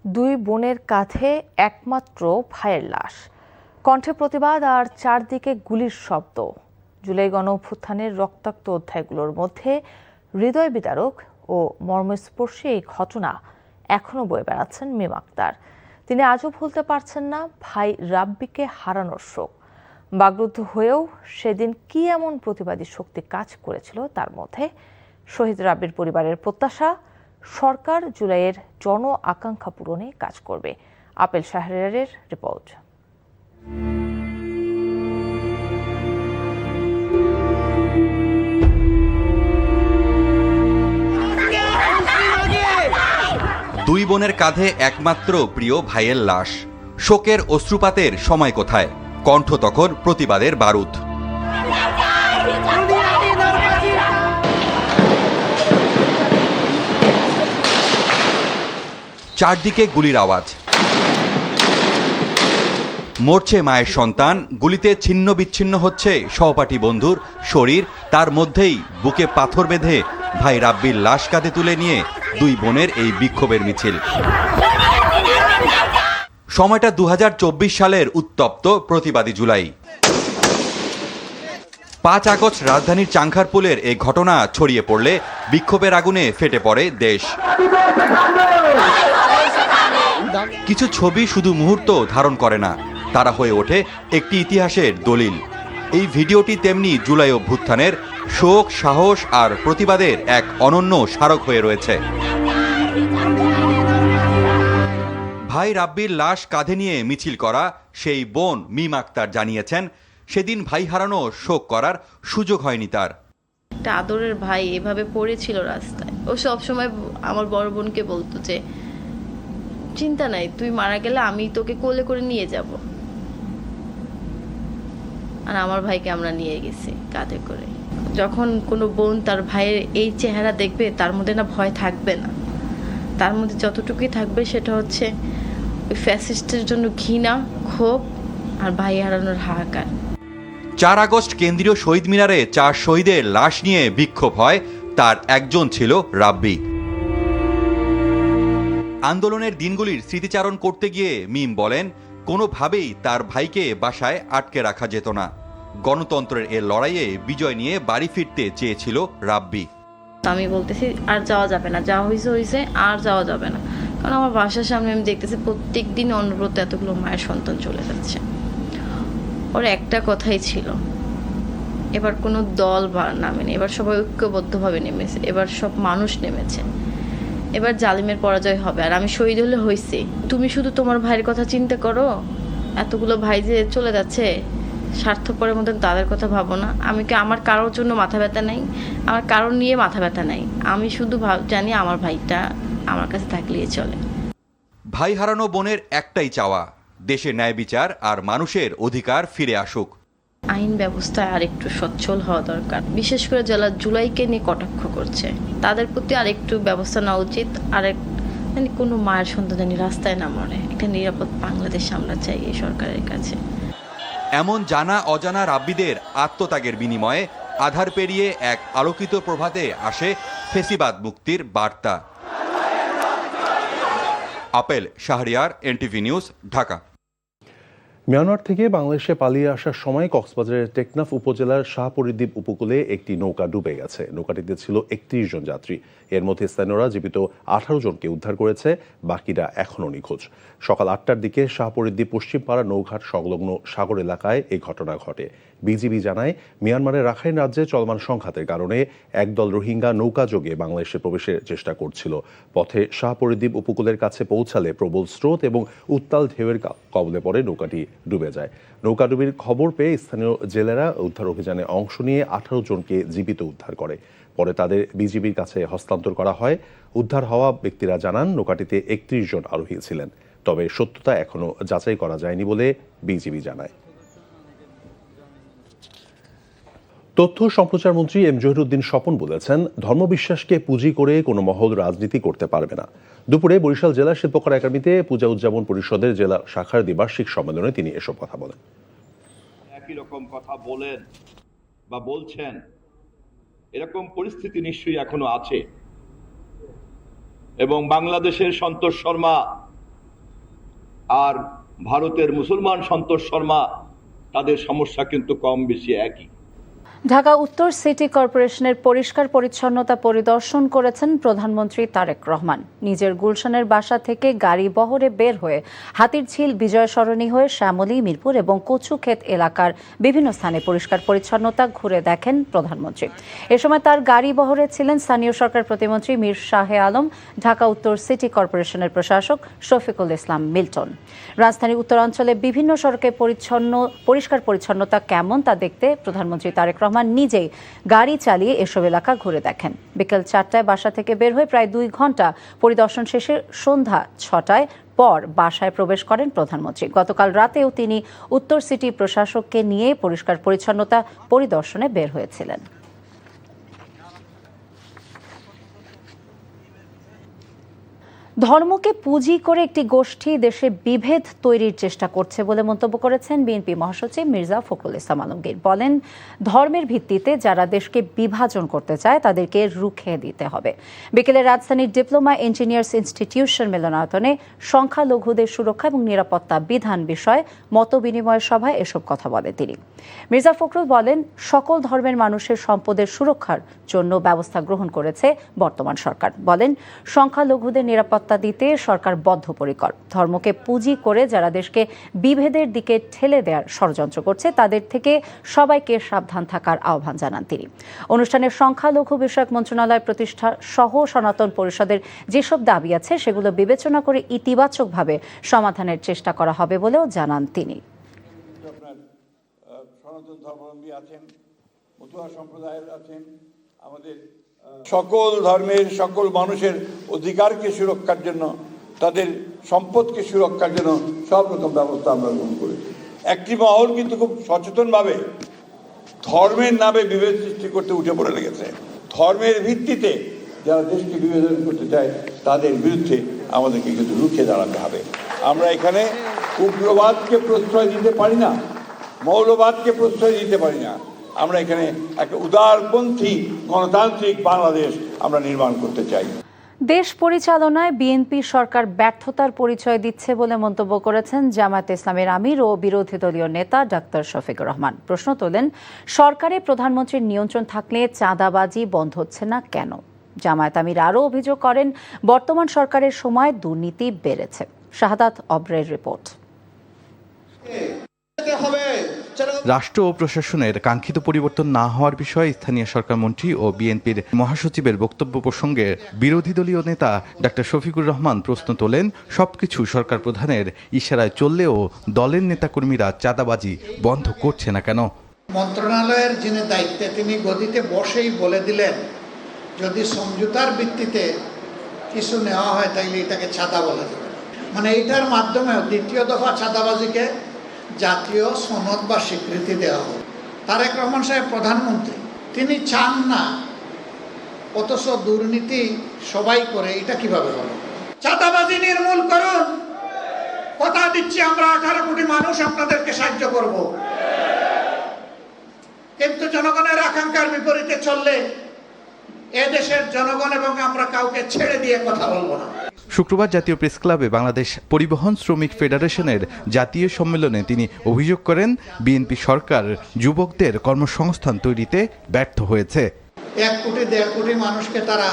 দুই বোনের কাঁধে একমাত্র ভাইয়ের লাশ, কণ্ঠে প্রতিবাদ আর চারদিকে গুলির শব্দ। জুলাই গণঅভ্যুত্থানের রক্তাক্ত অধ্যায়গুলোর মধ্যে হৃদয় বিদারক ও মর্মস্পর্শী এই ঘটনা এখনো বয়ে বেড়াচ্ছেন মীম আক্তার। তিনি আজও ভুলতে পারছেন না ভাই রাব্বিকে হারানোর শোক। বাগরুদ্ধ হয়েও সেদিন কি এমন প্রতিবাদী শক্তি কাজ করেছিল তার মধ্যে? শহীদ রাব্বির পরিবারের প্রত্যাশা, সরকার জুলাইয়ের জন আকাঙ্ক্ষা পূরণে কাজ করবে। আপেল শাহরিয়ারের রিপোর্ট। দুই বোনের কাঁধে একমাত্র প্রিয় ভাইয়ের লাশ, শোকের অশ্রুপাতের সময় কোথায়? কণ্ঠ তখন প্রতিবাদের বারুদ। চারদিকে গুলির আওয়াজ, মরছে মায়ের সন্তান, গুলিতে ছিন্ন বিচ্ছিন্ন হচ্ছে সহপাঠী বন্ধুর শরীর। তার মধ্যেই বুকে পাথর বেঁধে ভাই রাব্বির লাশ কাঁধে তুলে নিয়ে দুই বোনের এই বিক্ষোভের মিছিল। সময়টা ২০২৪ সালের উত্তপ্ত প্রতিবাদী জুলাই। ৫ আগস্ট রাজধানীর চাংখারপুলের এই ঘটনা ছড়িয়ে পড়লে বিক্ষোভের আগুনে ফেটে পড়ে দেশ। কিছু ছবি শুধু মুহূর্ত ধারণ করে না, তারা হয়ে ওঠে একটি ইতিহাসের দলিল। এই ভিডিওটি তেমনি জুলাই অভ্যুত্থানের শোক, সাহস আর প্রতিবাদের এক অনন্য স্মারক হয়ে রয়েছে। ভাই রাব্বির লাশ কাঁধে নিয়ে মিছিল করা সেই বোন মীম আক্তার জানিয়েছেন, সেদিন ভাই হারানো শোক করার সুযোগ হয়নি তার। একটা আদরের ভাই এভাবে পড়েছিল রাস্তায়। ও সবসময় আমার বড় বোনকে বলতো যে চিন্তা নাই, তুই মারা গেলে আমি তোকে কোলে করে নিয়ে যাব। আর আমার ভাইকে আমরা নিয়ে গেছি কাঁধে করে। যখন কোনো বোন তার ভাইয়ের এই চেহারা দেখবে, তার মধ্যে না ভয় থাকবে না, তার মধ্যে যতটুকুই থাকবে সেটা হচ্ছে ওই ফ্যাসিস্টের জন্য ঘৃণা, ক্ষোভ আর ভাই হারানোর হাহাকার। ৪ আগস্ট কেন্দ্রীয় শহীদ মিনারে ৪ শহীদের লাশ নিয়ে বিক্ষোভ হয়, তার একজন ছিল রাব্বি। আন্দোলনের দিনগুলির স্মৃতিচারণ করতে গিয়ে মীম বলেন, কোনোভাবেই তার ভাইকে বাসায় আটকে রাখা যেত না। গণতন্ত্রের এ লড়াইয়ে বিজয় নিয়ে বাড়ি ফিরতে চেয়েছিল রাব্বি। আমি বলতেছি আর যাওয়া যাবে না, যা হয়েছে হয়েছে, আর যাওয়া যাবে না। কারণ আমার বাসার সামনে আমি দেখতেছি প্রত্যেক দিন অনবরত এতগুলো মায়ের সন্তান চলে যাচ্ছে। ওর একটা কথাই ছিল, এবার কোনো দল বা নামেনি, এবার সবাই ঐক্যবদ্ধভাবে নেমেছে, এবার সব মানুষ নেমেছে। এবার জালিমের পরাজয় হবে। আর আমি শহীদ হলে হয়েছি, তুমি শুধু তোমার ভাইয়ের কথা চিন্তা করো। এতগুলো ভাই যে চলে যাচ্ছে, স্বার্থপরের মতন তাদের কথা ভাবো না। আমি কি আমার কারোর জন্য মাথা ব্যথা নাই, আমার কারোর নিয়ে মাথা ব্যথা নাই। আমি শুধু জানি আমার ভাইটা আমার কাছে থাকলেই চলে। ভাই হারানো বোনের একটাই চাওয়া, দেশে ন্যায় বিচার আর মানুষের অধিকার ফিরে আসুক। আইন ব্যবস্থায় আরেকটু সচ্ছল হওয়া দরকার। বিশেষ করে যারা জুলাইকে নিয়ে কটাক্ষ করছে, তাদের প্রতি আরেকটু ব্যবস্থা নেওয়া উচিত। মানে কোনো মায়ের সন্তান জানি রাস্তায় না মরে। একটা নিরাপদ বাংলাদেশ আমরা চাই এই সরকারের কাছে। এমন জানা অজানা রাব্বিদের আত্মত্যাগের বিনিময়ে আধার পেরিয়ে এক আলোকিত প্রভাতে আসে ফেসিবাদ মুক্তির বার্তা। Apple Shahriar, NTV news, Dhaka. Myanmar থেকে বাংলাদেশে পালিয়ে আসার সময় কক্সবাজারের টেকনাফ উপজেলার শাহপরীদ্বীপ উপকূলে একটি নৌকা ডুবে গেছে। নৌকাটিতে ছিল ৩১ জন যাত্রী। এর মধ্যে স্থানীয়রা জীবিত ১৮ জনকে উদ্ধার করেছে, বাকিরা এখনও নিখোঁজ। সকাল ৮টার দিকে শাহপরীদ্বীপ পশ্চিমপাড়া নৌঘাট সংলগ্ন সাগর এলাকায় এই ঘটনা ঘটে। বিজিবি জানায়, মিয়ানমারের রাখাইন রাজ্যে চলমান সংঘাতের কারণে একদল রোহিঙ্গা নৌকাযোগে বাংলাদেশে প্রবেশের চেষ্টা করছিল। পথে শাহপরীদ্বীপ উপকূলের কাছে পৌঁছালে প্রবল স্রোত এবং উত্তাল ঢেউয়ের কবলে পড়ে নৌকাটি ডুবে যায়। নৌকাডুবির খবর পেয়ে স্থানীয় জেলেরা উদ্ধার অভিযানে অংশ নিয়ে ১৮ জনকে জীবিত উদ্ধার করে। পরে তাদের বিজিবির কাছে হস্তান্তর করা হয়। উদ্ধার হওয়া ব্যক্তিরা জানান, নৌকাটিতে ৩১ জন আরোহী ছিলেন, তবে সত্যতা এখনও যাচাই করা যায়নি বলে বিজিবি জানায়। তথ্য সম্প্রচার মন্ত্রী এম জহিরুদ্দিন স্বপন বলেছেন, ধর্মবিশ্বাসকে পুঁজি করে কোনো মহল রাজনীতি করতে পারবে না। দুপুরে বরিশাল জেলা শিল্পকলা একাডেমিতে পূজা উদযাপন পরিষদের জেলা শাখার দ্বিবার্ষিক সম্মেলনে তিনি এসব কথা বলেন। একই রকম কথা বলেন বা বলছেন, এরকম পরিস্থিতি নিশ্চয়ই এখনো আছে। এবং বাংলাদেশের সন্তোষ শর্মা আর ভারতের মুসলমান সন্তোষ শর্মা, তাদের সমস্যা কিন্তু কম বেশি একই। ঢাকা উত্তর সিটি কর্পোরেশনের পরিষ্কার পরিচ্ছন্নতা পরিদর্শন করেছেন প্রধানমন্ত্রী তারেক রহমান। নিজের গুলশানের বাসা থেকে গাড়ি বহরে বের হয়ে হাতিরঝিল, বিজয় সরণি হয়ে শ্যামলী, মিরপুর এবং কচুক্ষেত এলাকার বিভিন্ন স্থানে পরিষ্কার পরিচ্ছন্নতা ঘুরে দেখেন প্রধানমন্ত্রী। এ সময় তার গাড়ি বহরে ছিলেন স্থানীয় সরকার প্রতিমন্ত্রী মীর শাহে আলম, ঢাকা উত্তর সিটি কর্পোরেশনের প্রশাসক শফিকুল ইসলাম মিল্টন। রাজধানীর উত্তরাঞ্চলে বিভিন্ন সড়কে পরিষ্কার পরিচ্ছন্নতা কেমন তা দেখতে প্রধানমন্ত্রী তারেক রহমান নিজেই গাড়ি চালিয়ে এসব এলাকা ঘুরে দেখেন। বিকেল 4টায় বাসা থেকে বের হয়ে প্রায় 2 ঘন্টা পরিদর্শন শেষে সন্ধ্যা 6টায় পর বাসায় প্রবেশ করেন প্রধানমন্ত্রী। গতকাল রাতেও তিনি উত্তর সিটি প্রশাসককে নিয়ে পরিষ্কার পরিচ্ছন্নতা পরিদর্শনে বের হয়েছিলেন। ধর্মকে পুঁজি করে একটি গোষ্ঠী দেশে বিভেদ তৈরির চেষ্টা করছে বলে মন্তব্য করেছেন বিএনপি মহাসচিব মির্জা ফখরুল ইসলাম আলমগীর। বলেন, ধর্মের ভিত্তিতে যারা দেশকে বিভাজন করতে চায় তাদেরকে রুখে দিতে হবে। বিকেলে রাজধানীর ডিপ্লোমা ইঞ্জিনিয়ার্স ইনস্টিটিউশন মিলনায়তনে সংখ্যালঘুদের সুরক্ষা এবং নিরাপত্তা বিধান বিষয়ে মতবিনিময় সভায় এসব কথা বলেন তিনি। মির্জা ফখরুল বলেন, সকল ধর্মের মানুষের সম্পদের সুরক্ষার জন্য ব্যবস্থা গ্রহণ করেছে বর্তমান সরকার। বলেন, সংখ্যালঘুদের নিরাপত্তা দিতে সরকার বদ্ধপরিকর। ধর্মকে পুঁজি করে যারা দেশকে বিভেদের দিকে ঠেলে দেওয়ার ষড়যন্ত্র করছে তাদের থেকে সবাইকে সাবধান থাকার আহ্বান জানান তিনি। অনুষ্ঠানে সংখ্যালঘু বিষয়ক মন্ত্রণালয় প্রতিষ্ঠা সহ সনাতন পরিষদের যেসব দাবি আছে সেগুলো বিবেচনা করে ইতিবাচকভাবে সমাধানের চেষ্টা করা হবে বলেও জানান তিনি। সনাতন ধর্মাবলম্বী আছেন, মতুয়া সম্প্রদায়ের আছেন, আমাদের সকল ধর্মের সকল মানুষের অধিকারকে সুরক্ষার জন্য, তাদের সম্পদকে সুরক্ষার জন্য সব রকম ব্যবস্থা আমরা গ্রহণ করেছি। একটি মহল কিন্তু খুব সচেতনভাবে ধর্মের নামে বিভেদ সৃষ্টি করতে উঠে পড়ে লেগেছে। ধর্মের ভিত্তিতে যারা দেশকে বিভাজন করতে চায় তাদের বিরুদ্ধে আমাদেরকে কিন্তু রুখে দাঁড়াতে হবে। আমরা এখানে উগ্রবাদকে প্রশ্রয় দিতে পারি না, মৌলবাদকে প্রশ্রয় দিতে পারি না। আমরা এখানে একটা উদারপন্থী গণতান্ত্রিক বাংলাদেশ আমরা নির্মাণ করতে চাই। দেশ পরিচালনায় বিএনপি সরকার ব্যর্থতার পরিচয় দিচ্ছে বলে মন্তব্য করেছেন জামায়াতে ইসলামের আমির ও বিরোধী দলীয় নেতা ডাক্তার শফিকুর রহমান। প্রশ্ন তোলেন, সরকারে প্রধানমন্ত্রীর নিয়ন্ত্রণ থাকলে চাঁদাবাজি বন্ধ হচ্ছে না কেন? জামায়াত আমির আরও অভিযোগ করেন, বর্তমান সরকারের সময় দুর্নীতি বেড়েছে। শাহাদাত অব্রের রিপোর্ট। রাষ্ট্র ও প্রশাসনের কাঙ্ক্ষিত পরিবর্তন না হওয়ার বিষয়ে স্থানীয় সরকার মন্ত্রী ও বিএনপির মহাসচিবের বক্তব্য প্রসঙ্গে বিরোধী দলীয় নেতা ডাক্তার শফিকুর রহমান প্রশ্ন তোলেন, সবকিছু সরকার প্রধানের ইশারায় চললেও দলের নেতাকর্মীরা চাঁদাবাজি বন্ধ করছে না কেন? মন্ত্রণালয়ের যিনি দায়িত্বে তিনি গদিতে বসেই বলে দিলেন, যদি সমঝোতার ভিত্তিতে কিছু নেওয়া হয় তাইলে এটাকে চাঁদা বলা যাবে। মানে এইটার মাধ্যমে দ্বিতীয় দফা চাঁদাবাজিকে জাতীয় সনদ বা স্বীকৃতি দেওয়া হবে। তারেক রহমান সাহেব প্রধানমন্ত্রী, তিনি চান না, অথচ দুর্নীতি সবাই করে, এটা কিভাবে হবে? চাঁদাবাজি নির্মূল করুন, কথা দিচ্ছি আমরা 18 কোটি মানুষ আপনাদেরকে সাহায্য করব। কিন্তু জনগণের আকাঙ্ক্ষার বিপরীতে চললে এদেশের জনগণ এবং আমরা কাউকে ছেড়ে দিয়ে কথা বলবো না। শুক্রবার জাতীয় প্রেস ক্লাবে বাংলাদেশ পরিবহন শ্রমিক ফেডারেশনের জাতীয় সম্মেলনে তিনি অভিযোগ করেন, বিএনপি সরকার যুবকদের কর্মসংস্থান তৈরিতে ব্যর্থ হয়েছে। 1 কোটি 1.5 কোটি মানুষকে তারা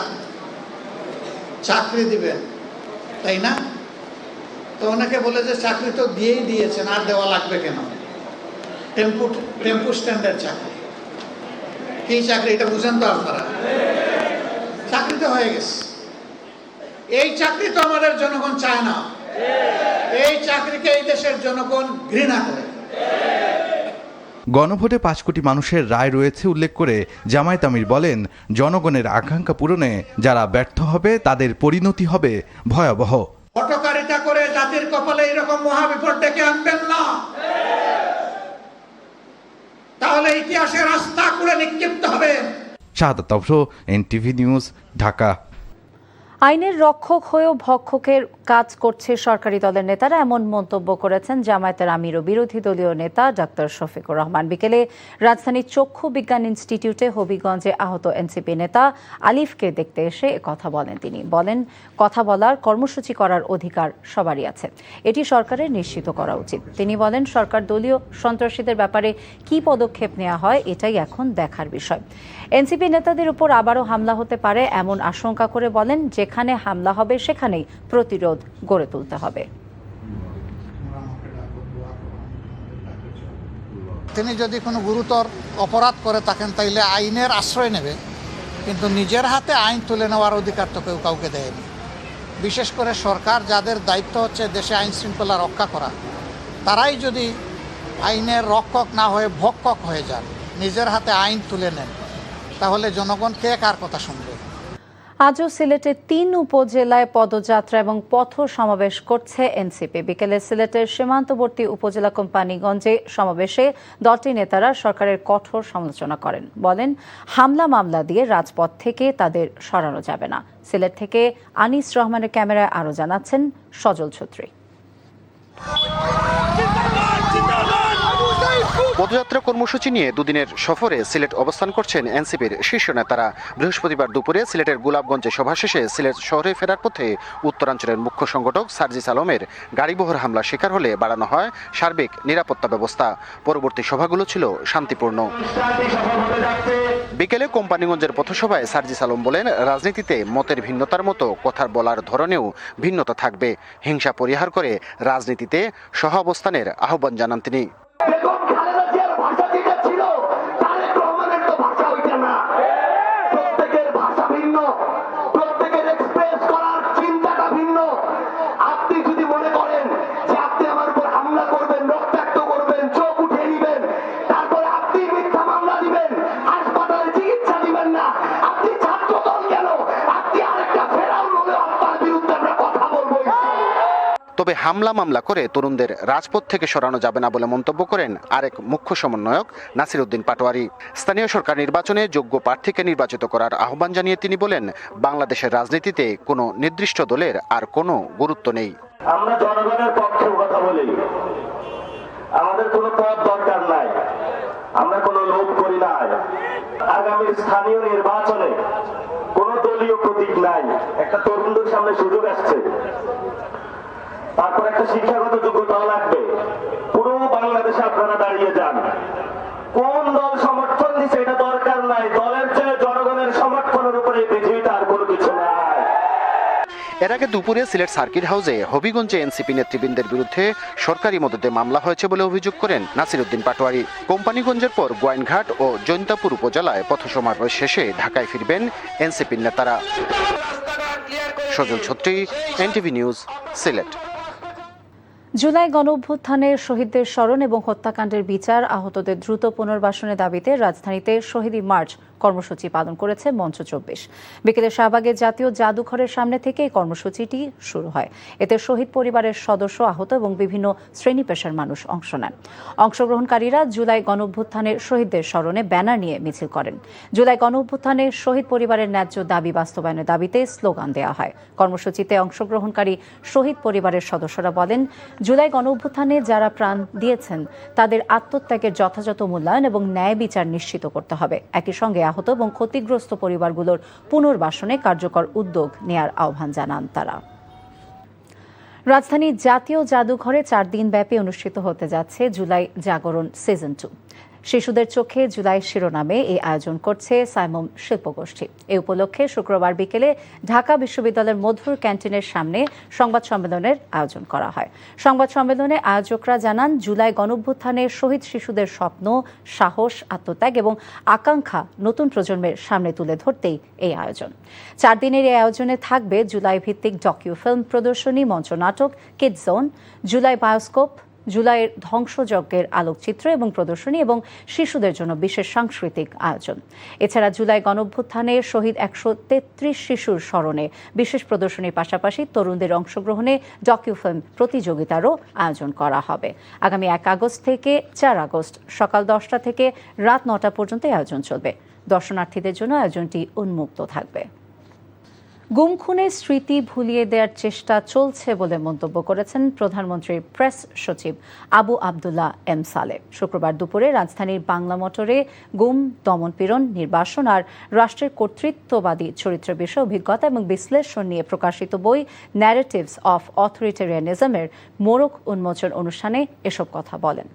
চাকরি দিবেন, তাই না? তো অনেকে বলে যে চাকরি তো দিয়েই দিয়েছেন, আর দেওয়া লাগবে কেন? টেম্পু স্ট্যান্ডার্ড চাকরি, কি চাকরি এটা বুঝেন তো আপনারা? চাকরি তো হয়ে গেছে। এই চাকরি তো আমাদের জনগণ চায় না, এই চাকরিকে এই দেশের জনগণ ঘৃণা করে। গণভোটে 5 কোটি মানুষের রায় রয়েছে উল্লেখ করে জামায়াত আমির বলেন, জনগণের আকাঙ্ক্ষা পূরণে যারা ব্যর্থ হবে তাদের পরিণতি হবে ভয়াবহ। হঠকারিতা করে জাতির কপালে এরকম মহাবিপদ ডেকে আনবেন না, তাহলে ইতিহাসের রাস্তা করে নিক্ষিপ্ত হবে। শাহাদাত অব্র, এনটিভি নিউজ, ঢাকা। আইনের রক্ষক হয়েও ভক্ষকের কাজ করছে সরকারি দলের নেতারা, এমন মন্তব্য করেছেন জামায়াতের আমির ও বিরোধী দলীয় নেতা ডক্টর শফিকুর রহমান। বিকেলে রাজধানীর চক্ষু বিজ্ঞান ইনস্টিটিউটে হবিগঞ্জে আহত এনসিপি নেতা আলিফকে দেখতে এসে কথা বলেন। তিনি বলেন, কথা বলার, কর্মসূচি করার অধিকার সবারই আছে, এটি সরকারের নিশ্চিত করা উচিত। তিনি বলেন, সরকার দলীয় সন্ত্রাসীদের ব্যাপারে কি পদক্ষেপ নেওয়া হয় এটাই এখন দেখার বিষয়। এনসিপি নেতাদের উপর আবারও হামলা হতে পারে এমন আশঙ্কা করে বলেন, যেখানে হামলা হবে সেখানেই প্রতিরোধ গড়ে তুলতে হবে। তিনি যদি কোনো গুরুতর অপরাধ করে থাকেন তাইলে আইনের আশ্রয় নেবে, কিন্তু নিজের হাতে আইন তুলে নেওয়ার অধিকার তো কেউ কাউকে দেয়নি। বিশেষ করে সরকার, যাদের দায়িত্ব হচ্ছে দেশে আইন শৃঙ্খলা রক্ষা করা, তারাই যদি আইনের রক্ষক না হয়ে ভক্ষক হয়ে যান, নিজের হাতে আইন তুলে নেন, তাহলে জনগণ কে কার কথা শুনবে? আজও সিলেটের ৩ উপজেলায় পদযাত্রা এবং পথ সমাবেশ করছে এনসিপি। বিকেলে সিলেটের সীমান্তবর্তী উপজেলা কোম্পানিগঞ্জে সমাবেশে দলটির নেতারা সরকারের কঠোর সমালোচনা করেন। বলেন, হামলা মামলা দিয়ে রাজপথ থেকে তাদের সরানো যাবে না। সিলেট থেকে আনিস রহমানের ক্যামেরায় আরও জানাচ্ছেন সজল ছত্রী। পদযাত্রা কর্মসূচি নিয়ে দুদিনের সফরে সিলেট অবস্থান করছেন এনসিপির শীর্ষ নেতারা। বৃহস্পতিবার দুপুরে সিলেটের গোলাপগঞ্জে সভা শেষে সিলেট শহরে ফেরার পথে উত্তরাঞ্চলের মুখ্য সংগঠক সার্জিস আলমের গাড়িবহর হামলার শিকার হলে বাড়ানো হয় সার্বিক নিরাপত্তা ব্যবস্থা। পরবর্তী সভাগুলো ছিল শান্তিপূর্ণ। বিকেলে কোম্পানিগঞ্জের পথসভায় সার্জিস আলম বলেন, রাজনীতিতে মতের ভিন্নতার মতো কথার বলার ধরনেও ভিন্নতা থাকবে। হিংসা পরিহার করে রাজনীতিতে সহ অবস্থানের আহ্বান জানান তিনি। তবে হামলা মামলা করে তরুণদের রাজপথ থেকে সরানো যাবে না বলে মন্তব্য করেন আরেক মুখ্য সমন্বয়ক নাসির উদ্দিন পাটোয়ারি। স্থানীয় সরকার নির্বাচনে যোগ্য প্রার্থীকে নির্বাচিত করার আহ্বান জানিয়ে তিনি বলেন, বাংলাদেশের রাজনীতিতে কোনো নির্দিষ্ট দলের আর কোনো গুরুত্ব নেই। আমরা জনগণের পক্ষে কথা বলি, আমাদের কোনো পদ দরকার নাই, আমরা কোনো লোভ করি না। আগামী স্থানীয় নির্বাচনে কোনো দলীয় প্রতীক নাই। একটা তরুণদের সামনে সুযোগ আসছে, তারপর একটা শিক্ষাগত যোগ্যতা লাগবে। পুরো বাংলাদেশে আপনারা দাঁড়িয়ে যান, কোন দল সমর্থন দিচ্ছে এটা দরকার নাই, দলের চেয়ে জনগণের সমর্থনের উপরে পৃথিবীতে আর কোনো কিছু নাই। এর আগে দুপুরে সিলেট সার্কিট হাউসে হবিগঞ্জে এনসিপি নেতৃবৃন্দের বিরুদ্ধে সরকারি মদতে মামলা হয়েছে বলে অভিযোগ করেন নাসির উদ্দিন পাটোয়ারি। কোম্পানিগঞ্জের পর গোয়াইনঘাট ও জৈন্তাপুর উপজেলায় পথসমাবেশ শেষে ঢাকায় ফিরবেন এনসিপির নেতারা। সজল ছত্রী, এনটিভি নিউজ, সিলেট। জুলাই গণঅভ্যুত্থানের শহীদদের স্মরণ এবং হত্যাকাণ্ডের বিচার, আহতদের দ্রুত পুনর্বাসনের দাবিতে রাজধানীতে শহীদি মার্চ কর্মসূচি পালন করেছে মঞ্চ ২৪। বিকেলে শাহবাগের জাতীয় জাদুঘরের সামনে থেকে এই কর্মসূচিটি শুরু হয়। এতে শহীদ পরিবারের সদস্য, আহত এবং বিভিন্ন শ্রেণী পেশার মানুষ অংশ নেন। অংশগ্রহণকারীরা জুলাই গণঅভ্যুত্থানের শহীদদের স্মরণে ব্যানার নিয়ে মিছিল করেন। জুলাই গণঅভ্যুত্থানের শহীদ পরিবারের ন্যায্য দাবি বাস্তবায়নের দাবিতে স্লোগান দেওয়া হয়। কর্মসূচিতে অংশগ্রহণকারী শহীদ পরিবারের সদস্যরা বলেন, জুলাই গণঅভ্যুত্থানে যারা প্রাণ দিয়েছেন তাদের আত্মত্যাগের যথাযথ মূল্যায়ন এবং ন্যায় বিচার নিশ্চিত করতে হবে। একই সঙ্গে আহত এবং ক্ষতিগ্রস্ত পরিবারগুলোর পুনর্বাসনে কার্যকর উদ্যোগ নেয়ার আহ্বান জানান তারা। রাজধানীর জাতীয় জাদুঘরে ৪ দিন ব্যাপী অনুষ্ঠিত হতে যাচ্ছে জুলাই জাগরণ সিজন 2। শিশুদের চোখে জুলাই শিরোনামে এই আয়োজন করছে সাইমম শিল্পগোষ্ঠী। এই উপলক্ষে শুক্রবার বিকেলে ঢাকা বিশ্ববিদ্যালয়ের মধুর ক্যান্টিনের সামনে সংবাদ সম্মেলনের আয়োজন করা হয়। সংবাদ সম্মেলনে আয়োজকরা জানান, জুলাই গণঅভ্যুত্থানে শহীদ শিশুদের স্বপ্ন, সাহস, আত্মত্যাগ এবং আকাঙ্ক্ষা নতুন প্রজন্মের সামনে তুলে ধরতেই এই আয়োজন। ৪ দিনের এই আয়োজনে থাকবে জুলাই ভিত্তিক ডকিউ ফিল্ম প্রদর্শনী, মঞ্চনাটক, কিডস জোন, জুলাই বায়োস্কোপ, জুলাইয়ের ধ্বংসযজ্ঞের আলোকচিত্র এবং প্রদর্শনী এবং শিশুদের জন্য বিশেষ সাংস্কৃতিক আয়োজন। এছাড়া জুলাই গণঅভ্যুত্থানে শহীদ ১৩৩ শিশুর স্মরণে বিশেষ প্রদর্শনীর পাশাপাশি তরুণদের অংশগ্রহণে ডকিউফিল্ম প্রতিযোগিতারও আয়োজন করা হবে। আগামী ১ আগস্ট থেকে ৪ আগস্ট সকাল ১০টা থেকে রাত ৯টা পর্যন্ত আয়োজন চলবে। দর্শনার্থীদের জন্য আয়োজনটি উন্মুক্ত থাকবে। গুম খুনের স্মৃতি ভুলিয়ে দেওয়ার চেষ্টা চলছে বলে মন্তব্য করেছেন প্রধানমন্ত্রীর প্রেস সচিব আবু আবদুল্লাহ এম সালেহ। শুক্রবার দুপুরে রাজধানীর বাংলা মোটরে গুম, দমনপীড়ন, নির্বাসন আর রাষ্ট্রের কর্তৃত্ববাদী চরিত্র বিষয়ে অভিজ্ঞতা এবং বিশ্লেষণ নিয়ে প্রকাশিত বই ন্যারেটিভস অফ অথরিটেরিয়ানিজমের মোড়ক উন্মোচন অনুষ্ঠানে এসব কথা বলেন।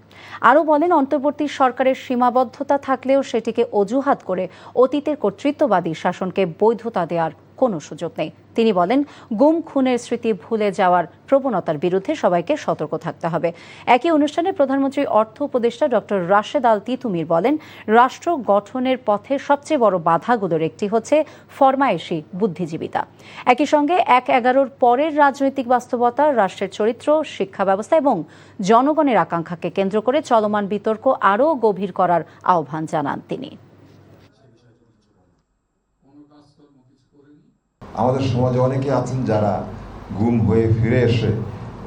আরও বলেন, অন্তর্বর্তী সরকারের সীমাবদ্ধতা থাকলেও সেটিকে অজুহাত করে অতীতের কর্তৃত্ববাদী শাসনকে বৈধতা দেওয়ার কোনো সুযোগ নেই। তিনি বলেন, গুম খুনের স্মৃতি ভুলে যাওয়ার প্রবণতার বিরুদ্ধে সবাইকে সতর্ক থাকতে হবে। একই অনুষ্ঠানে প্রধানমন্ত্রীর অর্থ উপদেষ্টা ডক্টর রাশেদ আল তিতুমির বলেন, রাষ্ট্র গঠনের পথে সবচেয়ে বড় বাধাগুলোর একটি হচ্ছে ফরমায়েশি বুদ্ধিজীবিতা। একই সঙ্গে ১/১১ পরের রাজনৈতিক বাস্তবতা, রাষ্ট্রের চরিত্র, শিক্ষা ব্যবস্থা এবং জনগণের আকাঙ্ক্ষাকে কেন্দ্র করে চলমান বিতর্ক আরও গভীর করার আহ্বান জানান তিনি। আমাদের সমাজে অনেকে আছেন যারা গুম হয়ে ফিরে এসে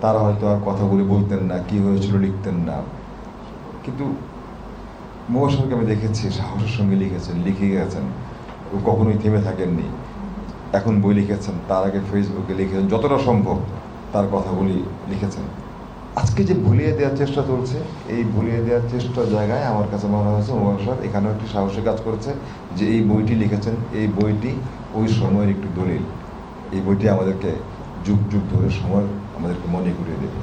তারা হয়তো আর কথাগুলি বলতেন না, কি হয়েছিল লিখতেন না, কিন্তু মোবাশ্বেরকে আমি দেখেছি সাহসের সঙ্গে লিখে গেছেন, কখনোই থেমে থাকেননি। এখন বই লিখেছেন, তার আগে ফেসবুকে লিখেছেন, যতটা সম্ভব তার কথাগুলি লিখেছেন। আজকে যে ভুলিয়ে দেওয়ার চেষ্টা চলছে, এই ভুলিয়ে দেওয়ার চেষ্টার জায়গায় আমার কাছে মনে হয়েছে মোবাশ্বের এখানেও একটি সাহসী কাজ করেছে যে এই বইটি লিখেছেন, এই বইটি ওই সময়ের একটি দলিল। এই বইটি আমাদেরকে যুগ যুগ ধরে সময় আমাদেরকে মনে করিয়ে দেবে।